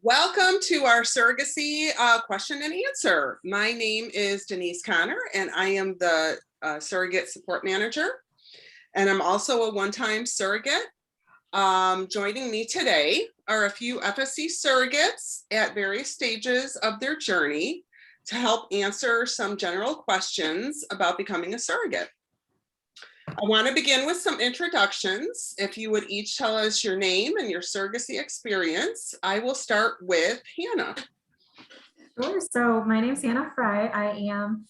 Welcome to our surrogacy question and answer. My name is Denise Connor, and I am the surrogate support manager. And I'm also a one-time surrogate. Joining me today are a few FSC surrogates at various stages of their journey to help answer some general questions about becoming a surrogate. I want to begin with some introductions. If you would each tell us your name and your surrogacy experience. I will start with Hannah. Sure. So my name is Hannah Fry. I am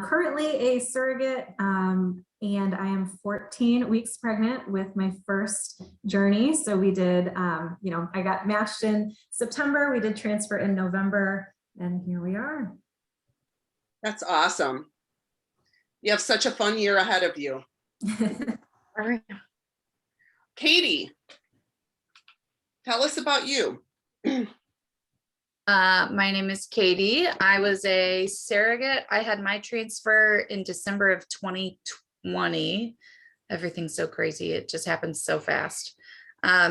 currently a surrogate and I am 14 weeks pregnant with my first journey. So we did, I got matched in September. We did transfer in November, and here we are. That's awesome. You have such a fun year ahead of you. Katie, tell us about you. My name is Katie. I was a surrogate. I had my transfer in December of 2020. Everything's so crazy. It just happens so fast.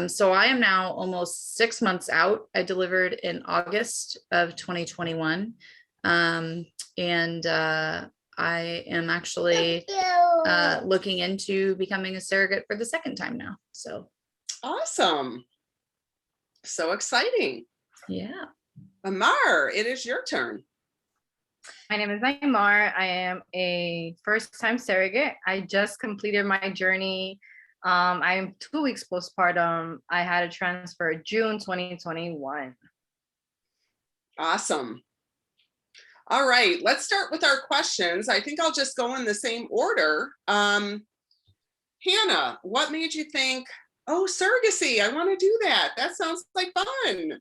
So I am now almost 6 months out. I delivered in August of 2021. I am actually looking into becoming a surrogate for the second time now. So awesome. So exciting. Yeah. Amar, it is your turn. My name is Amar. I am a first-time surrogate. I just completed my journey. I'm 2 weeks postpartum. I had a transfer June 2021. Awesome. All right, let's start with our questions. I think I'll just go in the same order. Hannah, what made you think, oh, surrogacy, I want to do that? That sounds like fun.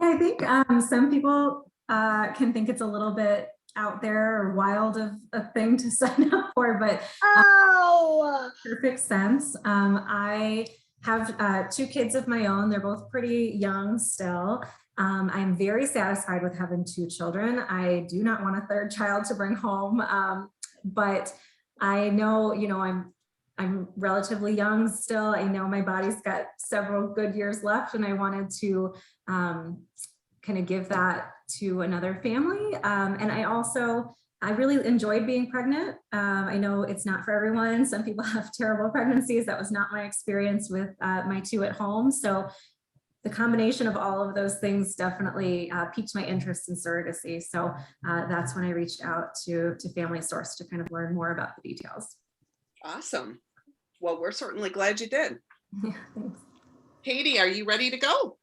I think some people can think it's a little bit out there or wild of a thing to sign up for, but perfect sense. I have 2 kids of my own. They're both pretty young still. I'm very satisfied with having 2 children. I do not want a 3rd child to bring home, but I know, I'm relatively young still. I know my body's got several good years left, and I wanted to kind of give that to another family. And I really enjoyed being pregnant. I know it's not for everyone. Some people have terrible pregnancies. That was not my experience with my 2 at home. So the combination of all of those things definitely piqued my interest in surrogacy. So that's when I reached out to Family Source to kind of learn more about the details. Awesome. Well, we're certainly glad you did. Yeah, thanks. Katie, are you ready to go?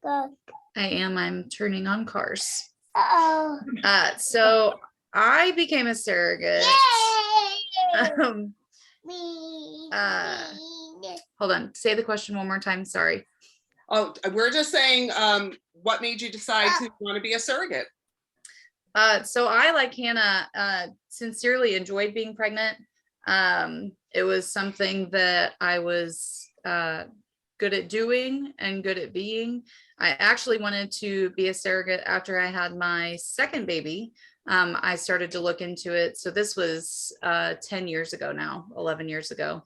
I am. I'm turning on cars. Oh. So I became a surrogate. Hold on. Say the question one more time. Sorry. Oh, we're just saying, what made you decide to want to be a surrogate? So I, like Hannah, sincerely enjoyed being pregnant. It was something that I was good at doing and good at being. I actually wanted to be a surrogate after I had my second baby. I started to look into it. So this was 10 years ago now, 11 years ago.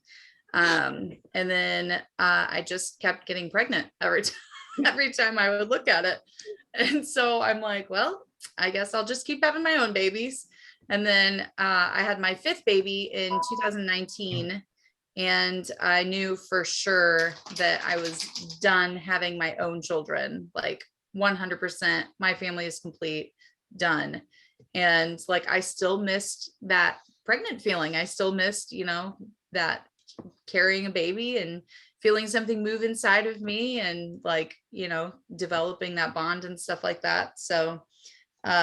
And then I just kept getting pregnant every time I would look at it. And so I'm like, well, I guess I'll just keep having my own babies. And then I had my 5th baby in 2019. And I knew for sure that I was done having my own children, like 100%. My family is complete, done. And like, I still missed that pregnant feeling. I still missed, that carrying a baby and feeling something move inside of me and like, developing that bond and stuff like that. So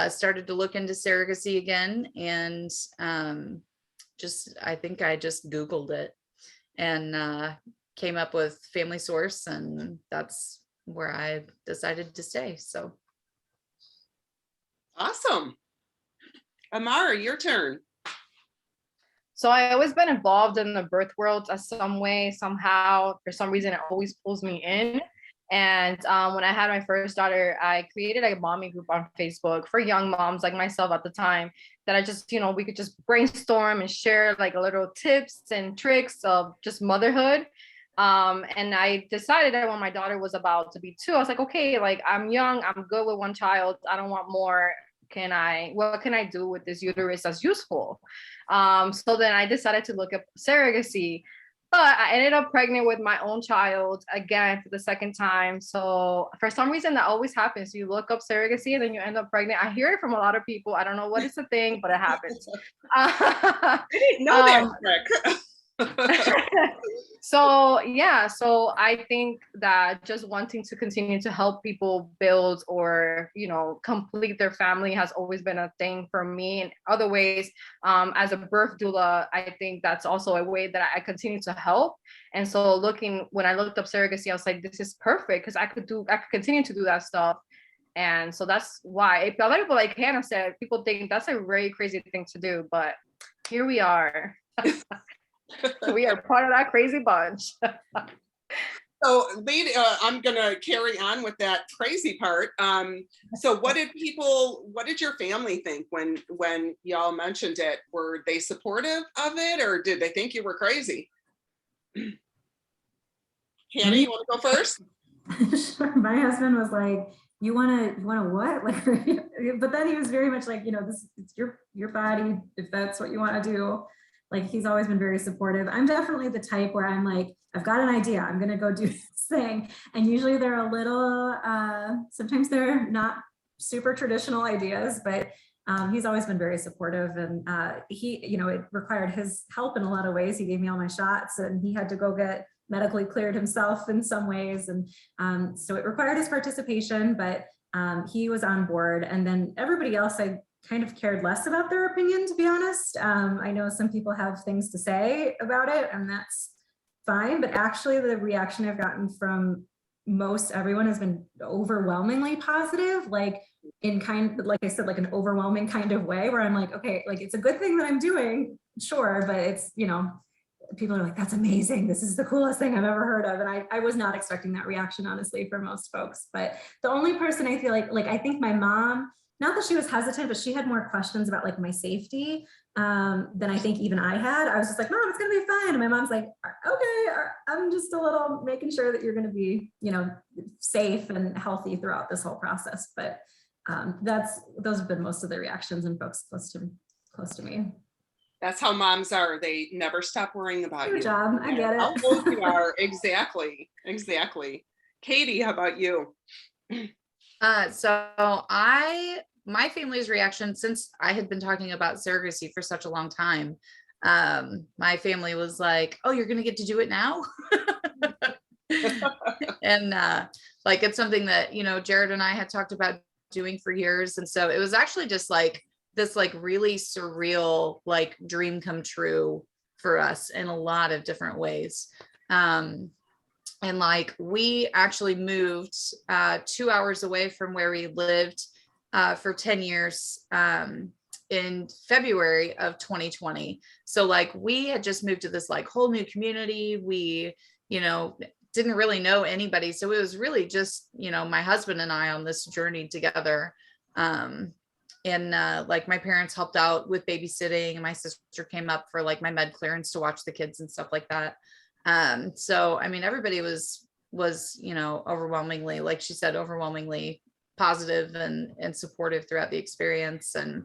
started to look into surrogacy again, and I think I just Googled it and came up with Family Source, and that's where I decided to stay. So awesome. Amara, your turn. So I always been involved in the birth world some way, somehow. For some reason, it always pulls me in. And when I had my first daughter, I created a mommy group on Facebook for young moms like myself at the time, that I just, we could just brainstorm and share like little tips and tricks of just motherhood. And I decided that when my daughter was about to be 2, I was like, okay, like I'm young, I'm good with 1 child, I don't want more. What can I do with this uterus that's useful? So then I decided to look up surrogacy, but I ended up pregnant with my own child again for the second time. So for some reason that always happens. You look up surrogacy and then you end up pregnant. I hear it from a lot of people. I don't know what is the thing, but it happens. I didn't know that trick. So yeah, so I think that just wanting to continue to help people build or, you know, complete their family has always been a thing for me. In other ways, as a birth doula, I think that's also a way that I continue to help. And so when I looked up surrogacy, I was like, this is perfect because I could continue to do that stuff. And so that's why a lot of people, like Hannah said, people think that's a very crazy thing to do, but here we are. We are part of that crazy bunch. So, lady, I'm gonna carry on with that crazy part. So, what did your family think when y'all mentioned it? Were they supportive of it, or did they think you were crazy? Hannah, you want to go first? Sure. My husband was like, you wanna what? Like, but then he was very much like, it's your body, if that's what you want to do. Like, he's always been very supportive. I'm definitely the type where I'm like, I've got an idea, I'm gonna go do this thing. And usually they're a little, sometimes they're not super traditional ideas, but he's always been very supportive. And it required his help in a lot of ways. He gave me all my shots and he had to go get medically cleared himself in some ways. And so it required his participation, but he was on board. And then everybody else, I kind of cared less about their opinion, to be honest. I know some people have things to say about it, and that's fine. But actually, the reaction I've gotten from most everyone has been overwhelmingly positive, like I said, like an overwhelming kind of way, where I'm like, okay, like it's a good thing that I'm doing, sure, but it's, people are like, that's amazing. This is the coolest thing I've ever heard of. And I was not expecting that reaction, honestly, for most folks. But the only person I feel like I think my mom, not that she was hesitant, but she had more questions about like my safety than I think even I had. I was just like, Mom, it's going to be fine. And my mom's like, okay, I'm just a little making sure that you're going to be, safe and healthy throughout this whole process. But those have been most of the reactions and folks close to me. That's how moms are. They never stop worrying about Good you. job. I get it. How old you are. Exactly. Katie, how about you? My family's reaction, since I had been talking about surrogacy for such a long time, my family was like, oh, you're going to get to do it now. And like, it's something that, Jared and I had talked about doing for years. And so it was actually just like this like really surreal, like dream come true for us in a lot of different ways. And like, we actually moved 2 hours away from where we lived for 10 years in February of 2020. So like, we had just moved to this like whole new community. We, didn't really know anybody. So it was really just, my husband and I on this journey together. Like, my parents helped out with babysitting, and my sister came up for like my med clearance to watch the kids and stuff like that. So, I mean, everybody was, overwhelmingly, like she said, overwhelmingly positive and supportive throughout the experience. And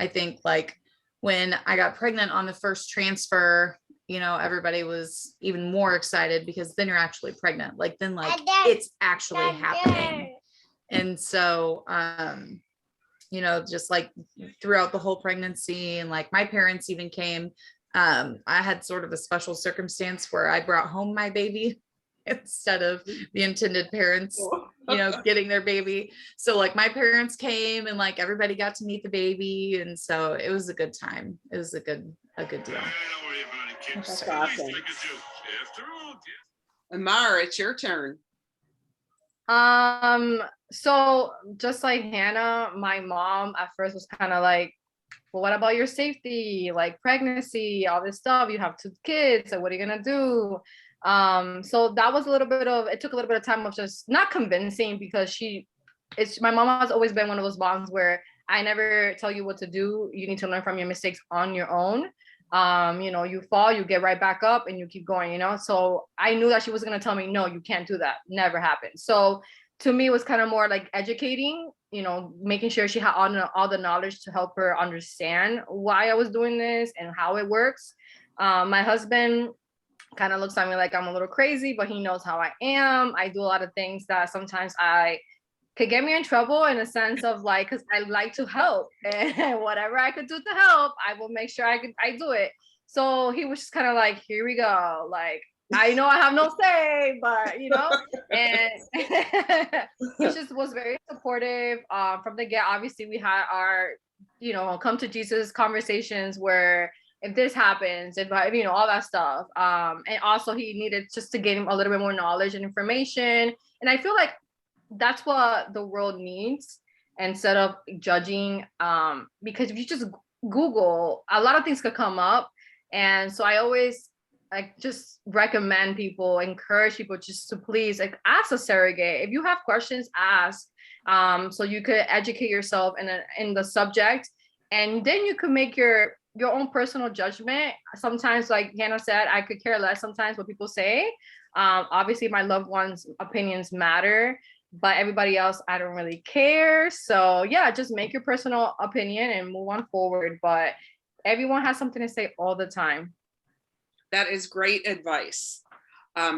I think like when I got pregnant on the first transfer, everybody was even more excited because then you're actually pregnant. Like, then like it's actually happening. And so, just like throughout the whole pregnancy, and like my parents even came, I had sort of a special circumstance where I brought home my baby instead of the intended parents, getting their baby. So like my parents came and like everybody got to meet the baby. And so it was a good time. It was a good deal. That's awesome. Amara, it's your turn. So just like Hannah, my mom at first was kind of like, well, what about your safety? Like pregnancy, all this stuff, you have 2 kids, so what are you gonna do? So that was it took a little bit of time of just not convincing, because my mom has always been one of those moms where I never tell you what to do. You need to learn from your mistakes on your own. You fall, you get right back up and you keep going, so I knew that she was going to tell me, no, you can't do that, never happened. So to me, it was kind of more like educating, making sure she had all the knowledge to help her understand why I was doing this and how it works. My husband kind of looks at me like I'm a little crazy, but he knows how I am. I do a lot of things that sometimes could get me in trouble, in a sense of like, because I like to help, and whatever I could do to help, I will make sure I do it. So he was just kind of like, here we go. Like, I know I have no say, but and he just was very supportive from the get. Obviously, we had our, come to Jesus conversations where if this happens, if all that stuff. And also he needed just to gain a little bit more knowledge and information. And I feel like that's what the world needs, instead of judging. Because if you just Google, a lot of things could come up. And so I always just recommend people, encourage people just to please ask a surrogate. If you have questions, ask, so you could educate yourself in the subject, and then you could make your own personal judgment. Sometimes, like Hannah said, I could care less sometimes what people say. Obviously my loved ones' opinions matter, but everybody else, I don't really care. So yeah, just make your personal opinion and move on forward. But everyone has something to say all the time. That is great advice.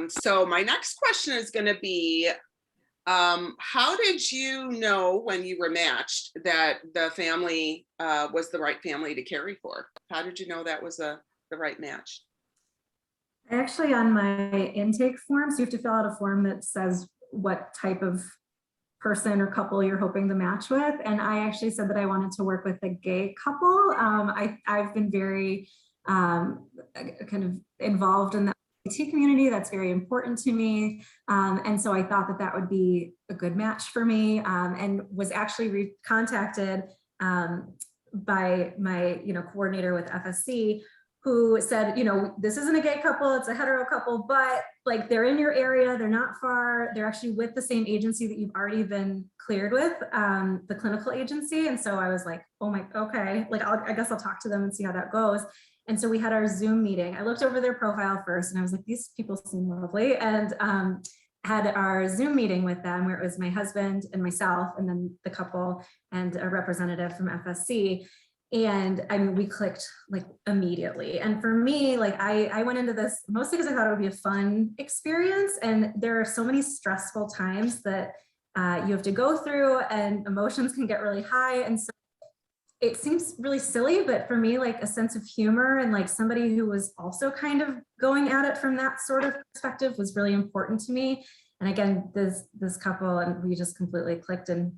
So my next question is going to be, how did you know when you were matched that the family was the right family to carry for? How did you know that was the right match? Actually, on my intake form, so you have to fill out a form that says what type of person or couple you're hoping to match with. And I actually said that I wanted to work with a gay couple. I've been very kind of involved in the LGBT community. That's very important to me. And so I thought that that would be a good match for me, and was actually contacted by my coordinator with FSC, who said, this isn't a gay couple, it's a hetero couple, but like they're in your area, they're not far, they're actually with the same agency that you've already been cleared with, the clinical agency. And so I was like, oh my, okay, like I guess I'll talk to them and see how that goes. And so we had our Zoom meeting. I looked over their profile first and I was like, these people seem lovely. And had our Zoom meeting with them, where it was my husband and myself, and then the couple and a representative from FSC. And I mean, we clicked like immediately. And for me, like I went into this mostly because I thought it would be a fun experience. And there are so many stressful times that you have to go through, and emotions can get really high. And so it seems really silly, but for me, like a sense of humor and like somebody who was also kind of going at it from that sort of perspective was really important to me. And again, this couple, and we just completely clicked. And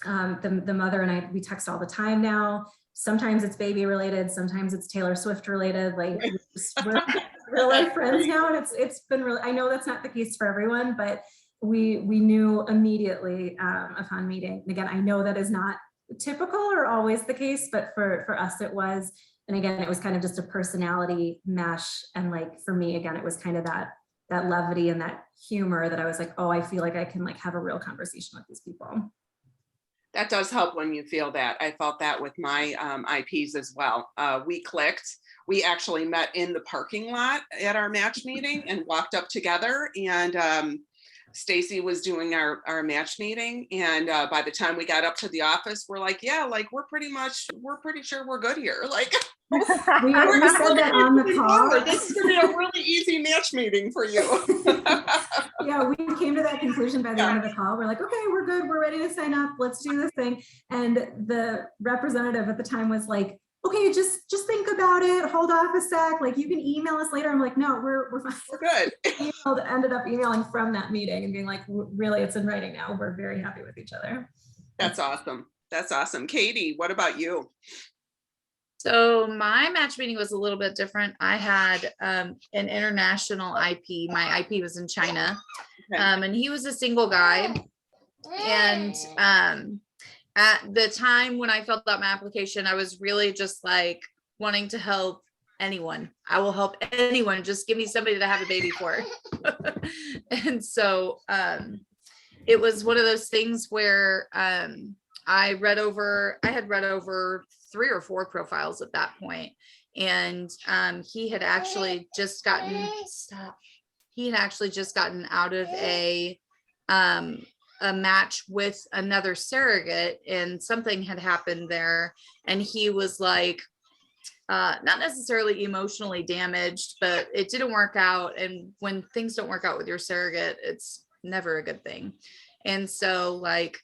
the mother and I, we text all the time now. Sometimes it's baby related, sometimes it's Taylor Swift related. Like we're real life friends now, and it's been really. I know that's not the case for everyone, but we knew immediately upon meeting. And again, I know that is not typical or always the case, but for us it was. And again, it was kind of just a personality mesh. And like for me, again, it was kind of that levity and that humor that I was like, oh, I feel like I can like have a real conversation with these people. That does help when you feel that. I felt that with my IPs as well. We clicked. We actually met in the parking lot at our match meeting and walked up together. And Stacy was doing our match meeting. And by the time we got up to the office, we're like, yeah, like we're pretty sure we're good here. Like we said that on the call. This is gonna be a really easy match meeting for you. Yeah, we came to that conclusion by the end of the call. We're like, okay, we're good. We're ready to sign up. Let's do this thing. And the representative at the time was like, okay, just think about it. Hold off a sec. Like you can email us later. I'm like, no, we're fine. We're good. Ended up emailing from that meeting and being like, really, it's in writing now. We're very happy with each other. That's awesome. That's awesome. Katie, what about you? So my match meeting was a little bit different. I had an international IP. My IP was in China, and he was a single guy. And at the time when I filled out my application, I was really just like wanting to help anyone. I will help anyone. Just give me somebody to have a baby for. And so it was one of those things where I had read over 3 or 4 profiles at that point. And he had actually just gotten out of a match with another surrogate, and something had happened there, and he was like not necessarily emotionally damaged, but it didn't work out. And when things don't work out with your surrogate, it's never a good thing. And so like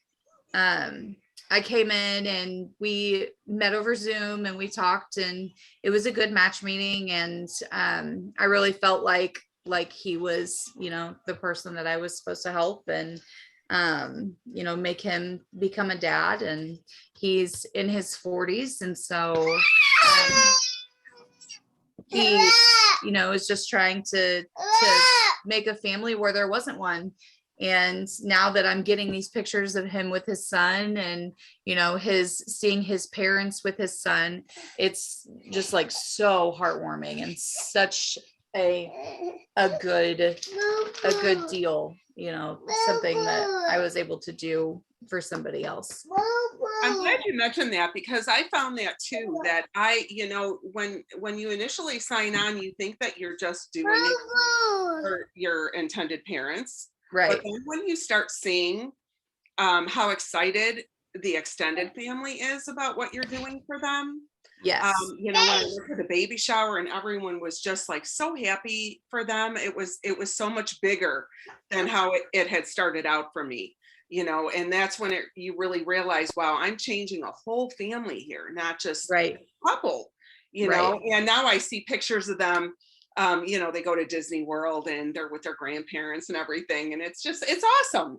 I came in and we met over Zoom and we talked, and it was a good match meeting. And I really felt like he was, you know, the person that I was supposed to help and you know, make him become a dad. And he's in his 40s. And so he, you know, is just trying to make a family where there wasn't one. And now that I'm getting these pictures of him with his son, and, you know, seeing his parents with his son, it's just like so heartwarming and such a good deal, you know, something that I was able to do for somebody else. I'm glad you mentioned that, because I found that too, that you know, when you initially sign on, you think that you're just doing it for your intended parents. Right. But then when you start seeing how excited the extended family is about what you're doing for them. Yes. You know, when I went to the baby shower and everyone was just like so happy for them, it was so much bigger than how it had started out for me, you know. And that's when you really realize, wow, I'm changing a whole family here, not just right. a couple, you know. And now I see pictures of them, you know, they go to Disney World and they're with their grandparents and everything, and it's awesome.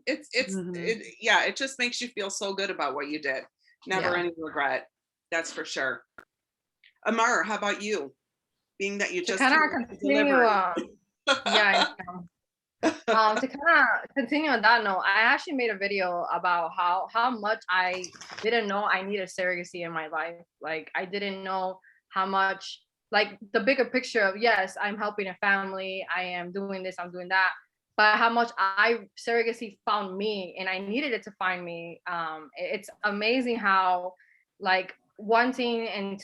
Yeah, it just makes you feel so good about what you did. Never any regret, that's for sure. Amara, how about you? Being that you just kind of continue, yeah. To kind of continue on that note, I actually made a video about how much I didn't know I needed surrogacy in my life. Like, I didn't know how much, like, the bigger picture of, yes, I'm helping a family, I am doing this, I'm doing that, but how much surrogacy found me, and I needed it to find me. It's amazing how, like, wanting and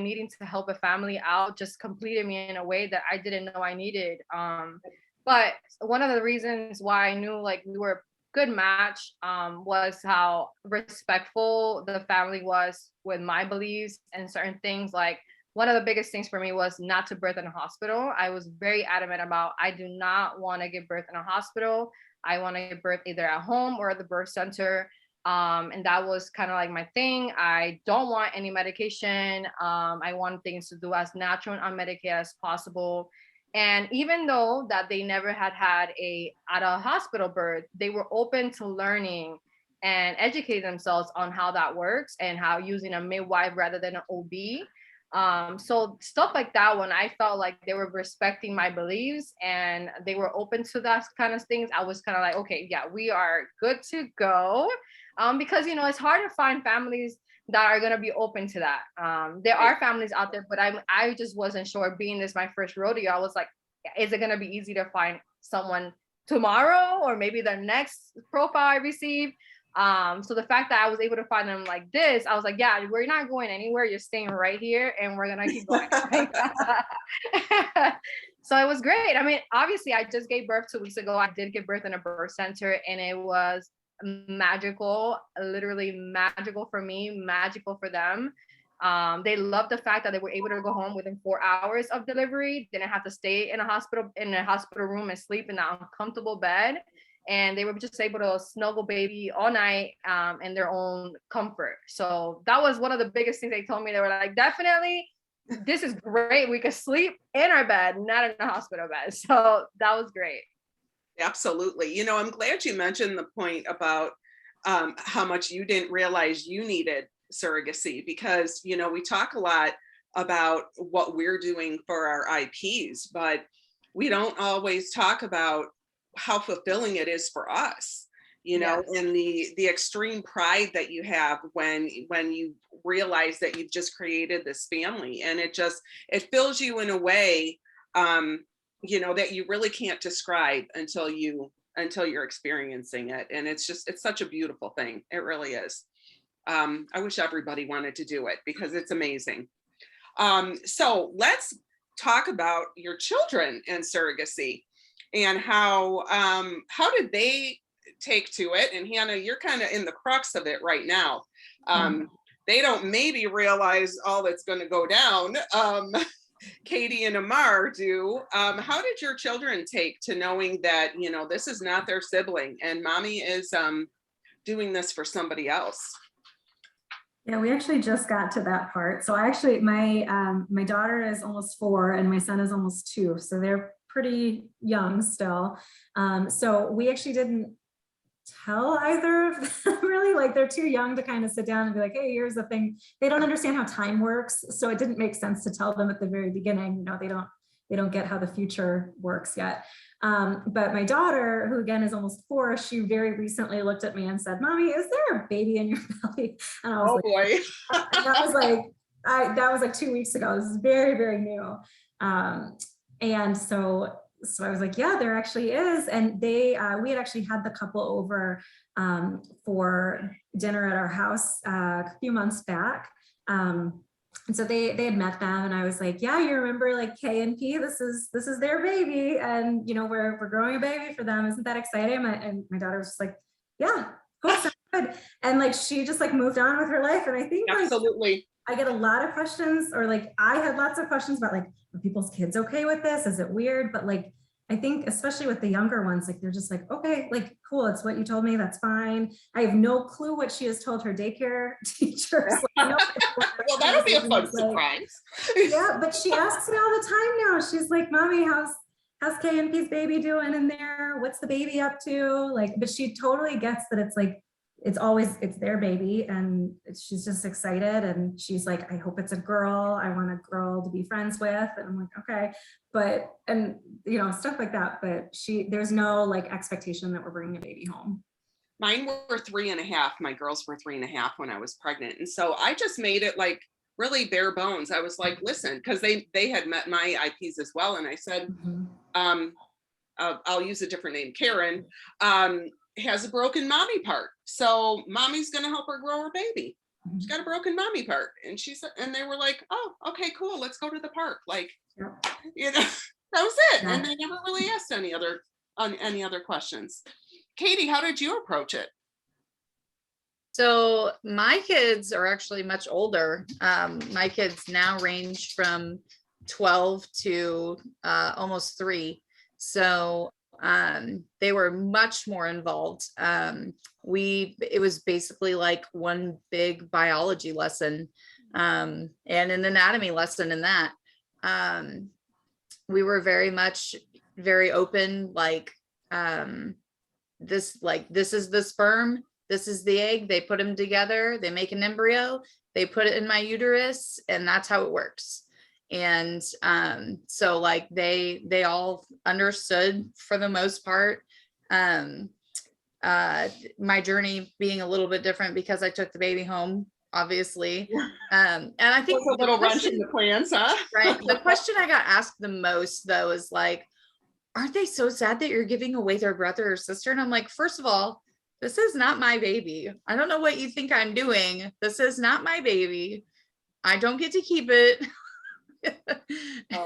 needing to help a family out just completed me in a way that I didn't know I needed. But one of the reasons why I knew like we were a good match was how respectful the family was with my beliefs and certain things. Like, one of the biggest things for me was not to birth in a hospital. I was very adamant about, I do not want to give birth in a hospital. I want to give birth either at home or at the birth center. And that was kind of like my thing. I don't want any medication. I want things to do as natural and unmedicated as possible. And even though that they never had at a hospital birth, they were open to learning and educate themselves on how that works and how using a midwife rather than an OB. So stuff like that, when I felt like they were respecting my beliefs and they were open to that kind of things, I was kind of like, okay, yeah, we are good to go. Because, you know, it's hard to find families that are going to be open to that. There are families out there, but I just wasn't sure. Being this my first rodeo, I was like, is it going to be easy to find someone tomorrow or maybe the next profile I receive? So the fact that I was able to find them like this, I was like, yeah, we're not going anywhere. You're staying right here and we're going to keep going. So it was great. I mean, obviously I just gave birth 2 weeks ago. I did give birth in a birth center, and it was magical, literally magical for me, magical for them. They loved the fact that they were able to go home within 4 hours of delivery, didn't have to stay in a hospital room and sleep in that uncomfortable bed, and they were just able to snuggle baby all night in their own comfort. So that was one of the biggest things they told me. They were like, definitely, this is great, we could sleep in our bed, not in a hospital bed. So that was great. Absolutely. You know, I'm glad you mentioned the point about how much you didn't realize you needed surrogacy, because, you know, we talk a lot about what we're doing for our IPs, but we don't always talk about how fulfilling it is for us, you know, Yes. and the extreme pride that you have when you realize that you've just created this family, and it fills you in a way, you know, that you really can't describe until you're experiencing it. And it's such a beautiful thing. It really is. I wish everybody wanted to do it because it's amazing. So let's talk about your children and surrogacy and how did they take to it? And Hannah, you're kind of in the crux of it right now. They don't maybe realize all that's going to go down. Katie and Amar do. How did your children take to knowing that, you know, this is not their sibling and mommy is doing this for somebody else? Yeah, we actually just got to that part. So actually my daughter is almost 4 and my son is almost 2. So they're pretty young still. So we actually didn't tell either of them really, like they're too young to kind of sit down and be like, hey, here's the thing. They don't understand how time works. So it didn't make sense to tell them at the very beginning. You know, they don't get how the future works yet. But my daughter, who again is almost 4, she very recently looked at me and said, Mommy, is there a baby in your belly? And I was boy. that was like 2 weeks ago. This is very, very new. And so I was like, yeah, there actually is. And we had actually had the couple over for dinner at our house a few months back. And so they had met them and I was like, yeah, you remember like K and P, this is their baby. And, you know, we're growing a baby for them. Isn't that exciting? And my daughter was just like, yeah, cool, sounds good. And like, she just like moved on with her life. And I think Absolutely. I get a lot of questions, or like, I had lots of questions about like, are people's kids okay with this? Is it weird? But like, I think especially with the younger ones, like they're just like, okay, like, cool. It's what you told me. That's fine. I have no clue what she has told her daycare teachers. Like, well, that'll be a fun surprise. Yeah, but she asks me all the time now. She's like, Mommy, how's K and P's baby doing in there? What's the baby up to? Like, but she totally gets that it's like, it's their baby and she's just excited. And she's like, I hope it's a girl. I want a girl to be friends with. And I'm like, okay. But, and you know, stuff like that. But there's no like expectation that we're bringing a baby home. Mine were 3.5. My girls were 3.5 when I was pregnant. And so I just made it like really bare bones. I was like, listen, because they had met my IPs as well. And I said, I'll use a different name, Karen, has a broken mommy part. So mommy's going to help her grow her baby. She's got a broken mommy part. And she said, and they were like, oh, okay, cool. Let's go to the park. Like, you know, that was it. And they never really asked any other questions. Katie, how did you approach it? So my kids are actually much older. My kids now range from 12 to almost 3. So they were much more involved. It was basically like one big biology lesson and an anatomy lesson in that. We were very open, like this is the sperm, this is the egg, they put them together, they make an embryo, they put it in my uterus, and that's how it works. And so like they all understood for the most part. My journey being a little bit different because I took the baby home, obviously. And I think a little wrench in the plans, huh? Right. The question I got asked the most though is like, aren't they so sad that you're giving away their brother or sister? And I'm like, first of all, this is not my baby. I don't know what you think I'm doing. This is not my baby. I don't get to keep it.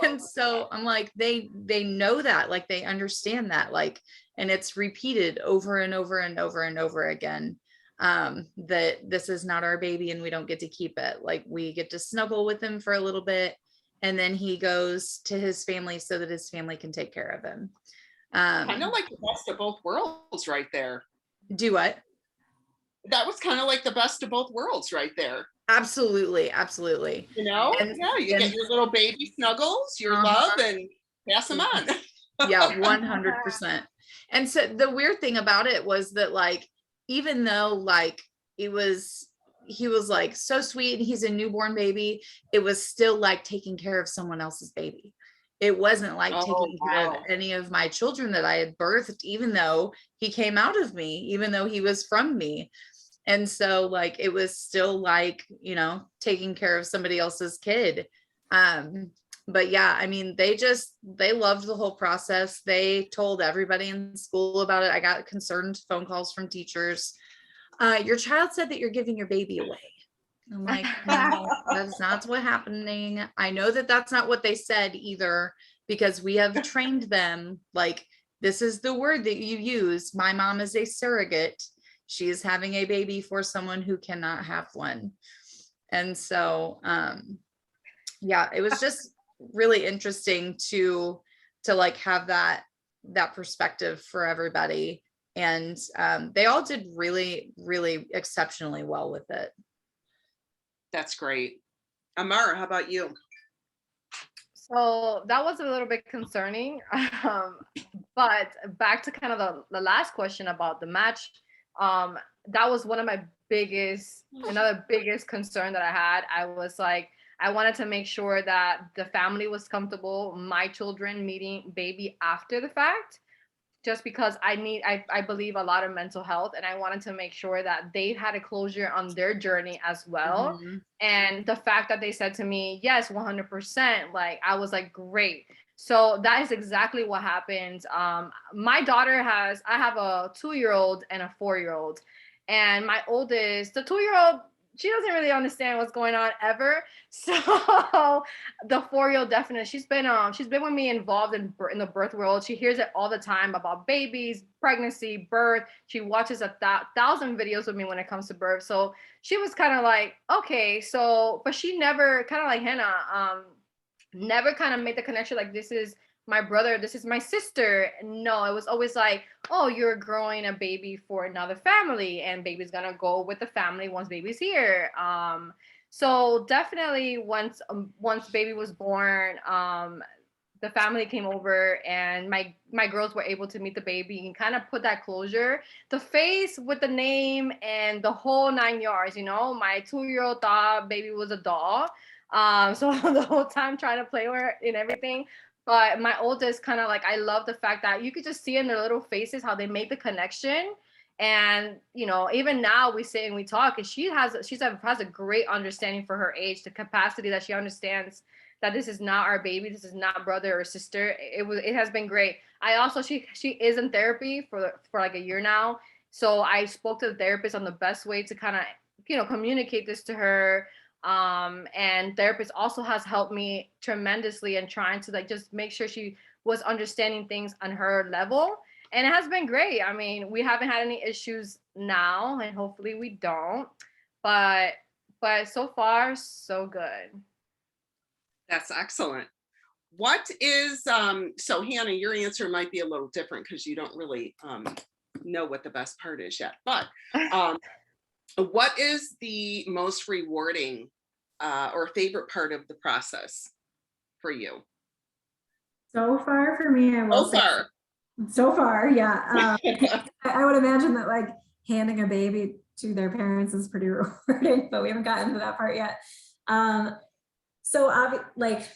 And so I'm like, they know that, like they understand that, like, and it's repeated over and over and over and over again, that this is not our baby and we don't get to keep it. Like we get to snuggle with him for a little bit and then he goes to his family so that his family can take care of him. Kind of like the best of both worlds right there. Do what? That was kind of like the best of both worlds right there. Absolutely. Absolutely. You know, you get your little baby snuggles, your love, and pass them on. Yeah, 100%. And so the weird thing about it was that like, even though like he was like so sweet and he's a newborn baby, it was still like taking care of someone else's baby. It wasn't like taking care of any of my children that I had birthed, even though he came out of me, even though he was from me. And so like, it was still like, you know, taking care of somebody else's kid. But yeah, I mean, they loved the whole process. They told everybody in school about it. I got concerned phone calls from teachers. Your child said that you're giving your baby away. I'm like, no, that's not what's happening. I know that that's not what they said either, because we have trained them. Like, this is the word that you use. My mom is a surrogate. She is having a baby for someone who cannot have one. And so, yeah, it was just really interesting to like have that perspective for everybody. And they all did really, really exceptionally well with it. That's great. Amara, how about you? So that was a little bit concerning. But back to kind of the last question about the match, that was one of my another biggest concern that I had. I was like, I wanted to make sure that the family was comfortable, my children meeting baby after the fact, just because I believe a lot of mental health, and I wanted to make sure that they had a closure on their journey as well. Mm-hmm. And the fact that they said to me, yes, 100%, like, I was like, great. So that is exactly what happened. My daughter I have a 2-year-old and a 4-year-old. And my oldest, the 2-year-old, she doesn't really understand what's going on ever. So the 4-year-old definitely, she's been with me involved in the birth world. She hears it all the time about babies, pregnancy, birth. She watches 1,000 videos with me when it comes to birth. So she was kind of like, okay, so, but she never, kind of like Hannah, never kind of made the connection like, this is my brother, this is my sister. No, it was always like, oh, you're growing a baby for another family, and baby's gonna go with the family once baby's here. So definitely once baby was born, the family came over, and my girls were able to meet the baby and kind of put that closure. The face with the name and the whole 9 yards, my 2-year-old thought baby was a doll. So the whole time trying to play with her and everything. But my oldest, kind of like, I love the fact that you could just see in their little faces how they make the connection. And, even now we sit and we talk, and she has a great understanding for her age, the capacity that she understands that this is not our baby, this is not brother or sister. It has been great. I also, she is in therapy for like a year now. So I spoke to the therapist on the best way to kind of, communicate this to her. And therapist also has helped me tremendously in trying to, like, just make sure she was understanding things on her level. And it has been great. I mean, we haven't had any issues now, and hopefully we don't. But so far, so good. That's excellent. What is, so Hannah, your answer might be a little different because you don't really know what the best part is yet. But what is the most rewarding or favorite part of the process for you? So far for me, I will say so far, yeah. I would imagine that, like, handing a baby to their parents is pretty rewarding, but we haven't gotten to that part yet. So like,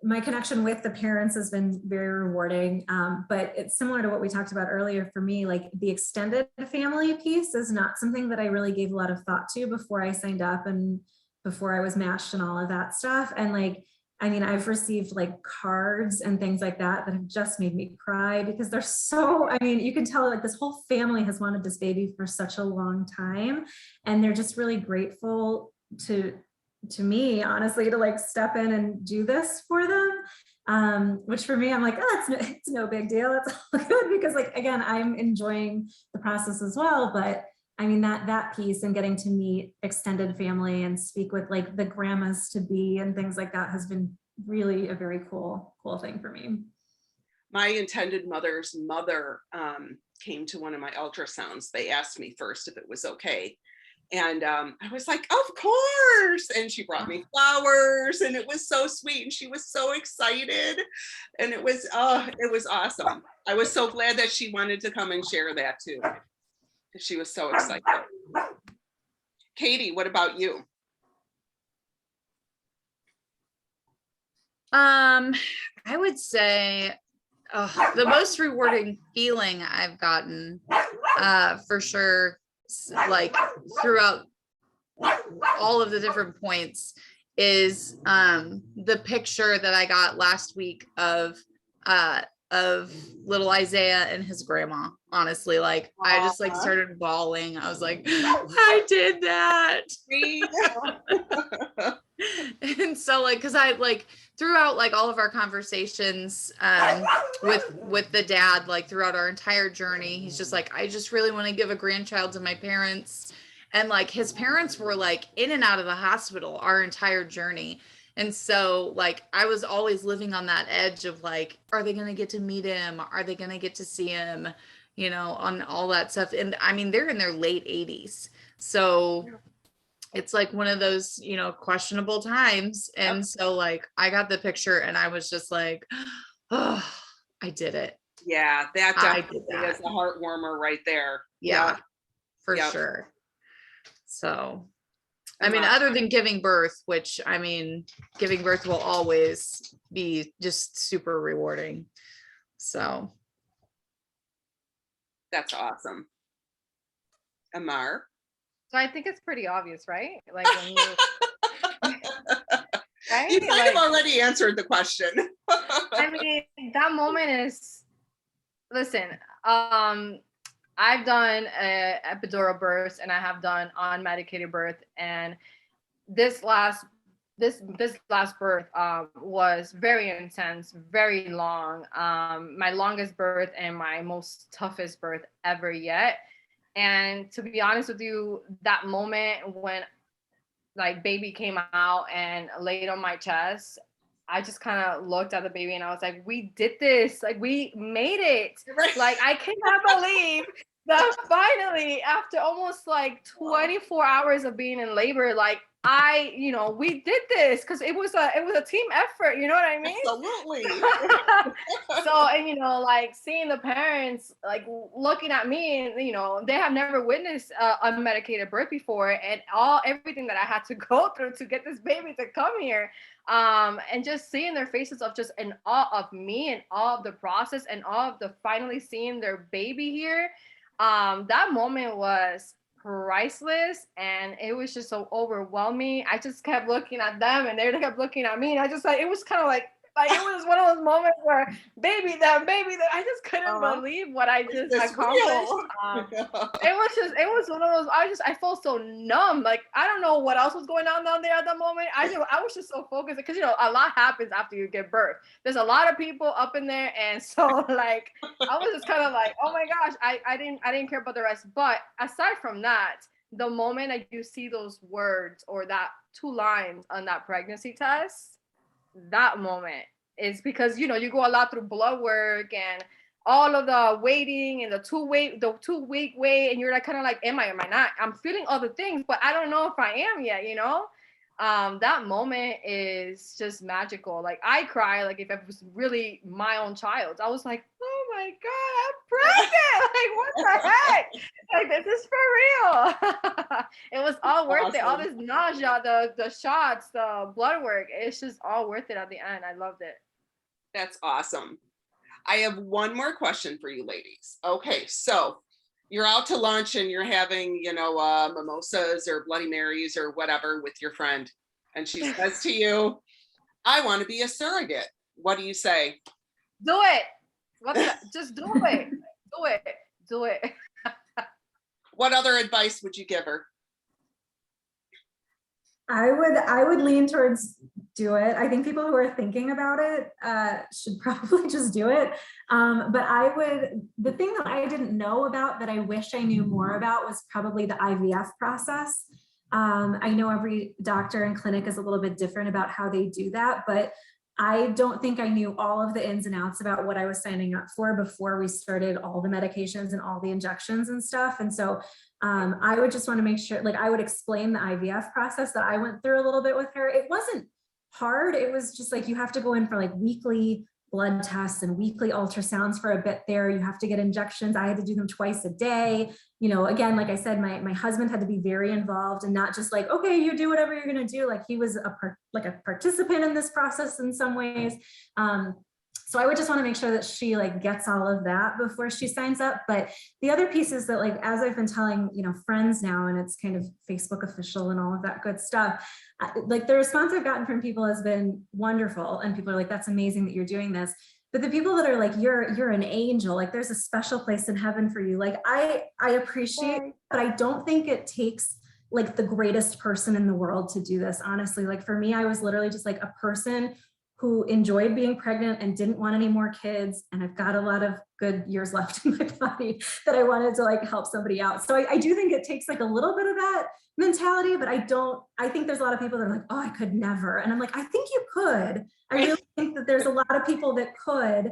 my connection with the parents has been very rewarding, but it's similar to what we talked about earlier. For me, like, the extended family piece is not something that I really gave a lot of thought to before I signed up and before I was matched and all of that stuff. And, like, I mean, I've received, like, cards and things like that have just made me cry, because they're so, I mean, you can tell, like, this whole family has wanted this baby for such a long time, and they're just really grateful to me, honestly, to, like, step in and do this for them. Which for me, I'm like, oh, it's no big deal. It's all good, because, like, again, I'm enjoying the process as well. But I mean, that piece and getting to meet extended family and speak with, like, the grandmas to be and things like that has been really a very cool thing for me. My intended mother's mother came to one of my ultrasounds. They asked me first if it was okay. And I was like, of course. And she brought me flowers, and it was so sweet. And she was so excited. And it was awesome. I was so glad that she wanted to come and share that too. She was so excited. Katie, what about you? I would say the most rewarding feeling I've gotten, for sure, like, throughout all of the different points, is the picture that I got last week of of little Isaiah and his grandma. Honestly, like I just like Aw. started bawling. I was like, I did that. And so like, cause I like throughout like all of our conversations with the dad, like throughout our entire journey, he's just like, I just really want to give a grandchild to my parents. And like his parents were like in and out of the hospital our entire journey. And so like I was always living on that edge of like, are they gonna get to meet him? Are they gonna get to see him? You know, on all that stuff. And I mean, they're in their late 80s. So it's like one of those, you know, questionable times. And so like I got the picture and I was just like, oh, I did it. Yeah, that I did definitely that. is a heart warmer right there. Yeah, for Yep. sure. So I mean, other than giving birth, which I mean, giving birth will always be just super rewarding. So That's awesome. Amar? So I think it's pretty obvious, right? Like when you, right? You kind Like, of already answered the question. I mean, that moment is, listen, I've done epidural births and I have done unmedicated birth, and this last birth was very intense, very long. My longest birth and my most toughest birth ever yet. And to be honest with you, that moment when like baby came out and laid on my chest, I just kind of looked at the baby and I was like, we did this, like we made it. Right. Like I cannot believe that finally, after almost like 24 hours of being in labor, like we did this, because it was a team effort, you know what I mean? Absolutely. So, and like seeing the parents like looking at me, and they have never witnessed unmedicated birth before, and everything that I had to go through to get this baby to come here, and just seeing their faces of just in awe of me and awe of the process and awe of the finally seeing their baby here. That moment was priceless, and it was just so overwhelming. I just kept looking at them and they kept looking at me, and I just like, it was kind of like it was one of those moments where baby that I just couldn't believe what I just accomplished. It was one of those, I felt so numb. Like I don't know what else was going on down there at that moment. I was just so focused, because a lot happens after you give birth. There's a lot of people up in there, and so like I was just kind of like, oh my gosh, I didn't care about the rest. But aside from that, the moment I do see those words or that 2 lines on that pregnancy test, that moment is because you go a lot through blood work and all of the waiting and the 2-week wait, and you're like kind of like, am I not? I'm feeling other things, but I don't know if I am yet, that moment is just magical. Like I cry like if it was really my own child. I was like, oh my God, I'm pregnant. Like what the heck? Like this is for real. It was all worth it. All this nausea, the shots, the blood work, it's just all worth it at the end. I loved it. That's awesome. I have one more question for you ladies. Okay, so you're out to lunch and you're having, mimosas or Bloody Marys or whatever with your friend. And she says to you, I want to be a surrogate. What do you say? Do it. Just do it. Do it. What other advice would you give her? I would lean towards do it. I think people who are thinking about it should probably just do it. But the thing that I didn't know about that I wish I knew more about was probably the IVF process. I know every doctor and clinic is a little bit different about how they do that, but I don't think I knew all of the ins and outs about what I was signing up for before we started all the medications and all the injections and stuff. And so I would just want to make sure, like I would explain the IVF process that I went through a little bit with her. It wasn't hard. It was just like, you have to go in for like weekly blood tests and weekly ultrasounds for a bit there. You have to get injections. I had to do them twice a day. Again, like I said, my husband had to be very involved and not just like, okay, you do whatever you're going to do. Like he was a participant in this process in some ways. So I would just want to make sure that she like gets all of that before she signs up. But the other piece is that like, as I've been telling, friends now, and it's kind of Facebook official and all of that good stuff, like the response I've gotten from people has been wonderful. And people are like, that's amazing that you're doing this. But the people that are like, you're an angel, like there's a special place in heaven for you. Like I appreciate, but I don't think it takes like the greatest person in the world to do this. Honestly, like for me, I was literally just like a person who enjoyed being pregnant and didn't want any more kids. And I've got a lot of good years left in my body that I wanted to like help somebody out. So I do think it takes like a little bit of that mentality, but I think there's a lot of people that are like, oh, I could never. And I'm like, I think you could. I really think that there's a lot of people that could,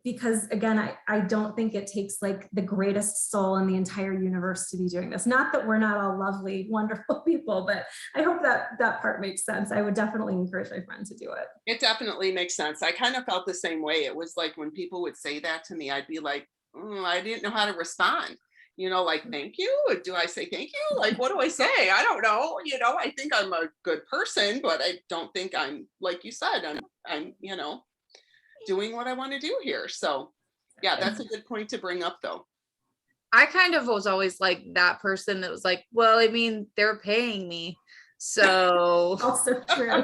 because again, I don't think it takes like the greatest soul in the entire universe to be doing this. Not that we're not all lovely, wonderful people, but I hope that that part makes sense. I would definitely encourage my friend to do it. It definitely makes sense. I kind of felt the same way. It was like when people would say that to me, I'd be like, I didn't know how to respond. Like, thank you. Do I say thank you? Like, what do I say? I don't know. I think I'm a good person, but I don't think I'm, like you said, I'm doing what I want to do here. So yeah, that's a good point to bring up though. I kind of was always like that person that was like, well, I mean, they're paying me. So Also true.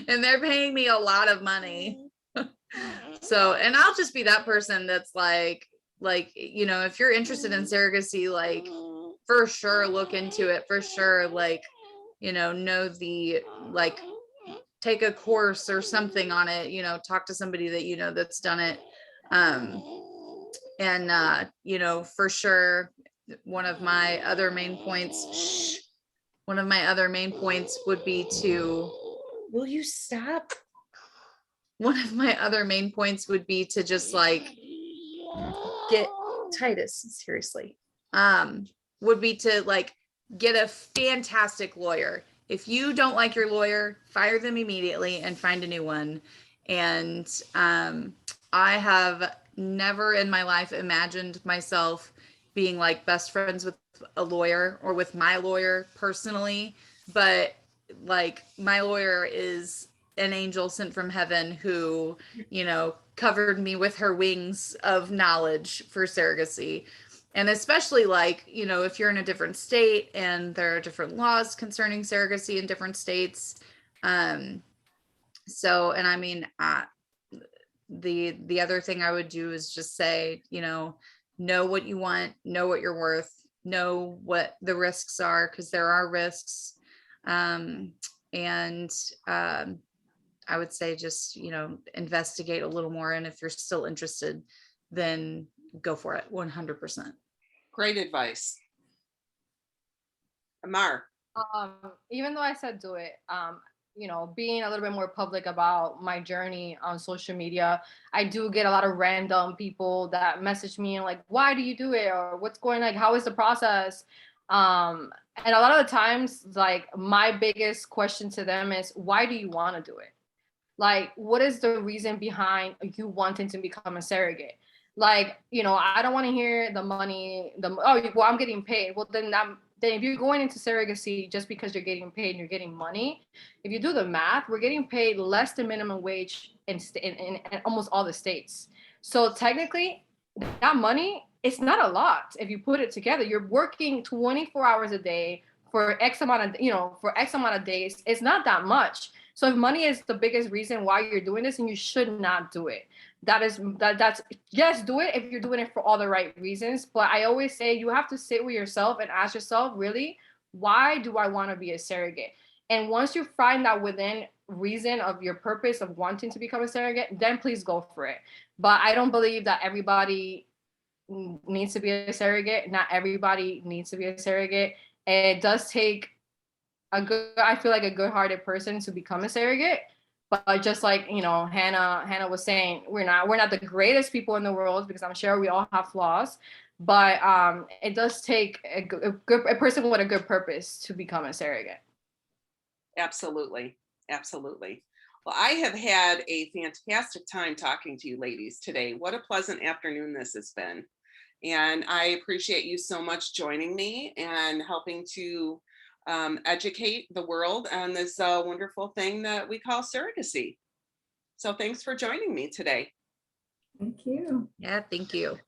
and they're paying me a lot of money. So, and I'll just be that person that's like, if you're interested in surrogacy, like for sure, look into it for sure. Like, know the, like, take a course or something on it, talk to somebody that, that's done it. For sure, one of my other main points would be to, will you stop? One of my other main points would be to just like get Titus, seriously, would be to like get a fantastic lawyer. If you don't like your lawyer, fire them immediately and find a new one. And I have never in my life imagined myself being like best friends with a lawyer or with my lawyer personally, but like my lawyer is an angel sent from heaven who, covered me with her wings of knowledge for surrogacy. And especially like, if you're in a different state and there are different laws concerning surrogacy in different states. And I mean, the other thing I would do is just say, know what you want, know what you're worth, know what the risks are, because there are risks. I would say just, investigate a little more. And if you're still interested, then go for it 100%. Great advice. Amar. Even though I said do it, being a little bit more public about my journey on social media, I do get a lot of random people that message me and like, why do you do it? Or what's going on? Like, how is the process? And a lot of the times, like my biggest question to them is, why do you want to do it? Like, what is the reason behind you wanting to become a surrogate? Like, I don't want to hear the money, I'm getting paid. Well, then if you're going into surrogacy just because you're getting paid and you're getting money, if you do the math, we're getting paid less than minimum wage in almost all the states. So technically, that money, it's not a lot. If you put it together, you're working 24 hours a day for X amount of days. It's not that much. So if money is the biggest reason why you're doing this, and you should not do it. That's yes, do it if you're doing it for all the right reasons. But I always say you have to sit with yourself and ask yourself, really, why do I want to be a surrogate? And once you find that within reason of your purpose of wanting to become a surrogate, then please go for it. But I don't believe that everybody needs to be a surrogate. Not everybody needs to be a surrogate. It does take I feel like a good-hearted person to become a surrogate. But just like, Hannah was saying, we're not the greatest people in the world, because I'm sure we all have flaws. But it does take a person with a good purpose to become a surrogate. Absolutely. Absolutely. Well, I have had a fantastic time talking to you ladies today. What a pleasant afternoon this has been. And I appreciate you so much joining me and helping to educate the world on this wonderful thing that we call surrogacy. So thanks for joining me today. Thank you. Yeah, thank you.